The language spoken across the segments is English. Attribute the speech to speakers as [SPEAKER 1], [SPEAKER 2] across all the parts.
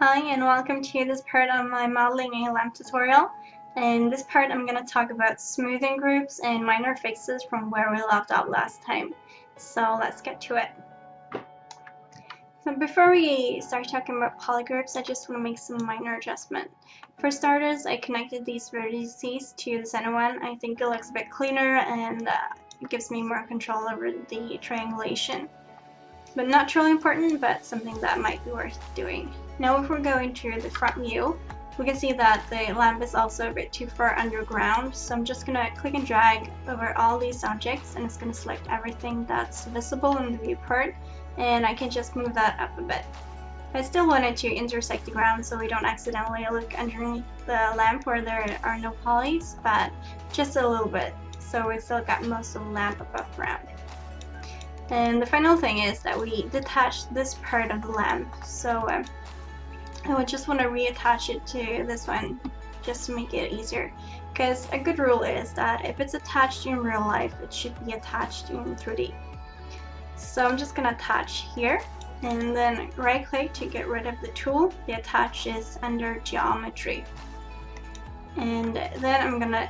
[SPEAKER 1] Hi and welcome to this part of my modeling a lamp tutorial. In this part I'm going to talk about smoothing groups and minor fixes from where we left off last time. So let's get to it. So before we start talking about polygroups, I just want to make some minor adjustments. For starters, I connected these vertices to the center one. I think it looks a bit cleaner and it gives me more control over the triangulation. But not truly important, but something that might be worth doing. Now if we're going to the front view, we can see that the lamp is also a bit too far underground, so I'm just going to click and drag over all these objects and it's going to select everything that's visible in the viewport, and I can just move that up a bit. I still wanted to intersect the ground so we don't accidentally look underneath the lamp where there are no polys, but just a little bit, so we still got most of the lamp above ground. And the final thing is that we detached this part of the lamp, so I would just want to reattach it to this one just to make it easier, because a good rule is that if it's attached in real life, it should be attached in 3D. So I'm just going to attach here and then right click to get rid of the tool. The attach is under geometry, and then I'm going to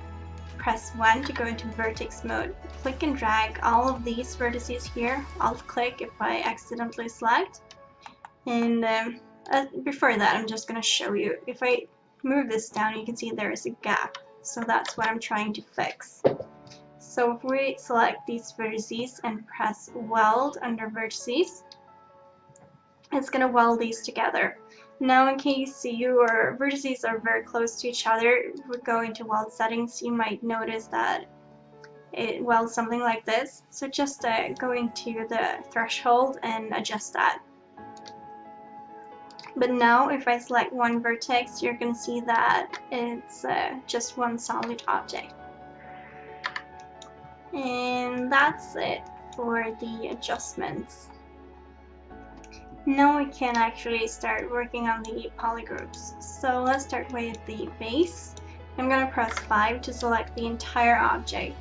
[SPEAKER 1] press 1 to go into vertex mode. Click and drag all of these vertices here. Alt click if I accidentally select. And before that, I'm just going to show you. If I move this down, you can see there is a gap. So that's what I'm trying to fix. So if we select these vertices and press weld under vertices, it's going to weld these together. Now in case your vertices are very close to each other, if we go into weld settings, you might notice that it welds something like this. So just go into the threshold and adjust that. But now if I select one vertex, you're going to see that it's just one solid object. And that's it for the adjustments. Now we can actually start working on the polygroups. So let's start with the base. I'm going to press 5 to select the entire object.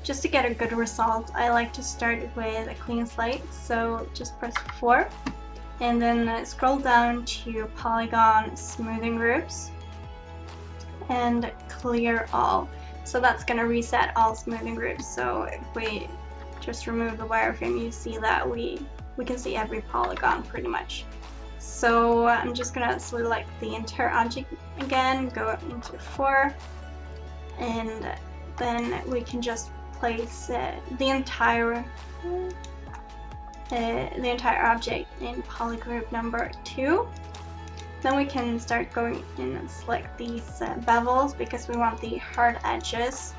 [SPEAKER 1] Just to get a good result, I like to start with a clean slate, so just press 4 and then scroll down to polygon smoothing groups and clear all. So that's going to reset all smoothing groups. So if we just remove the wireframe, you see that we can see every polygon pretty much. So I'm just going to select the entire object again, go into 4, and then we can just place the entire object in polygroup number 2. Then we can start going in and select these bevels because we want the hard edges.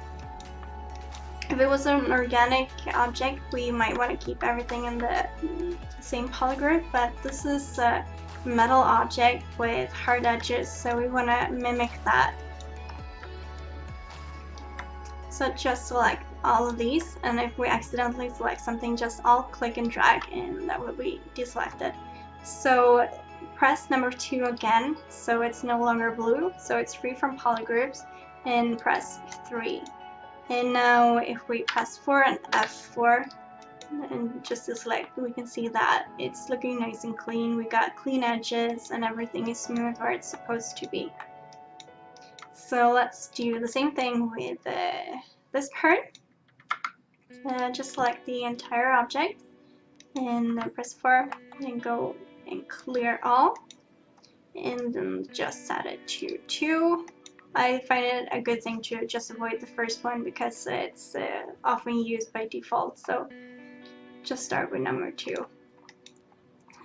[SPEAKER 1] If it was an organic object, we might want to keep everything in the same polygroup, but this is a metal object with hard edges, so we want to mimic that. So just select all of these, and if we accidentally select something, just alt click and drag and that will be deselected. So press number 2 again, so it's no longer blue, so it's free from polygroups, and press 3. And now if we press 4 and F4 and just to select, we can see that it's looking nice and clean. We got clean edges and everything is smooth where it's supposed to be. So let's do the same thing with this part. Just select the entire object and then press 4 and go and clear all, and then just set it to 2. I find it a good thing to just avoid the first one because it's often used by default, so just start with number 2.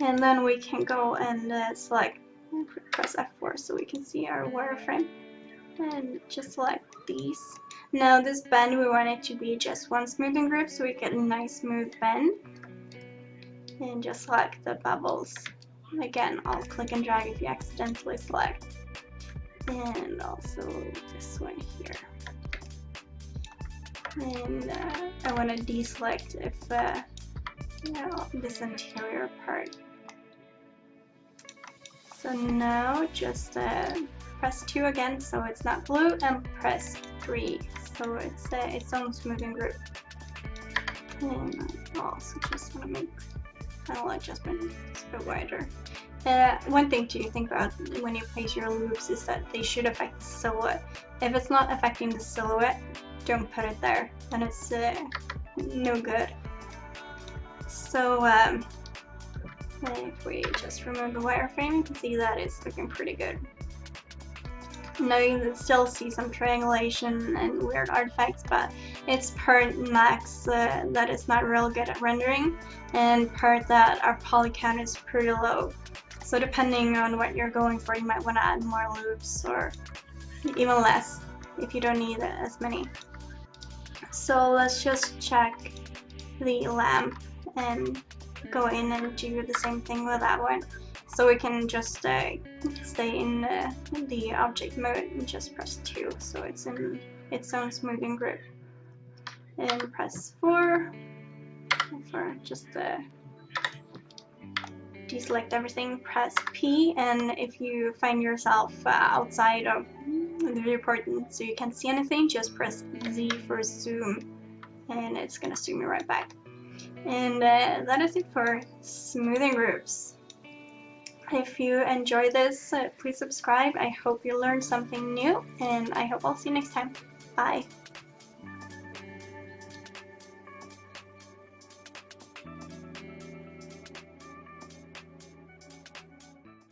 [SPEAKER 1] And then we can go and select, press F4 so we can see our wireframe, and just select these. Now this bend, we want it to be just one smoothing group so we get a nice smooth bend. And just select the bubbles. Again, I'll click and drag if you accidentally select. And also this one here. And I want to deselect if this interior part. So now just press 2 again so it's not blue, and press 3 so it's its own smoothing group. And I also just want to make final adjustment a bit wider. One thing to think about when you place your loops is that they should affect the silhouette. If it's not affecting the silhouette, don't put it there, then it's no good. So if we just remove the wireframe, you can see that it's looking pretty good. Now you can still see some triangulation and weird artifacts, but it's part max that is not real good at rendering, and part that our poly count is pretty low. So depending on what you're going for, you might want to add more loops or even less if you don't need as many. So let's just check the lamp and go in and do the same thing with that one. So we can just stay in the object mode and just press 2, so it's in its own smoothing group. And press 4 for just deselect everything, press P, and if you find yourself outside of the viewport so you can't see anything, just press Z for zoom, and it's gonna zoom you right back. And that is it for smoothing groups. If you enjoy this, please subscribe. I hope you learned something new, and I hope I'll see you next time. Bye.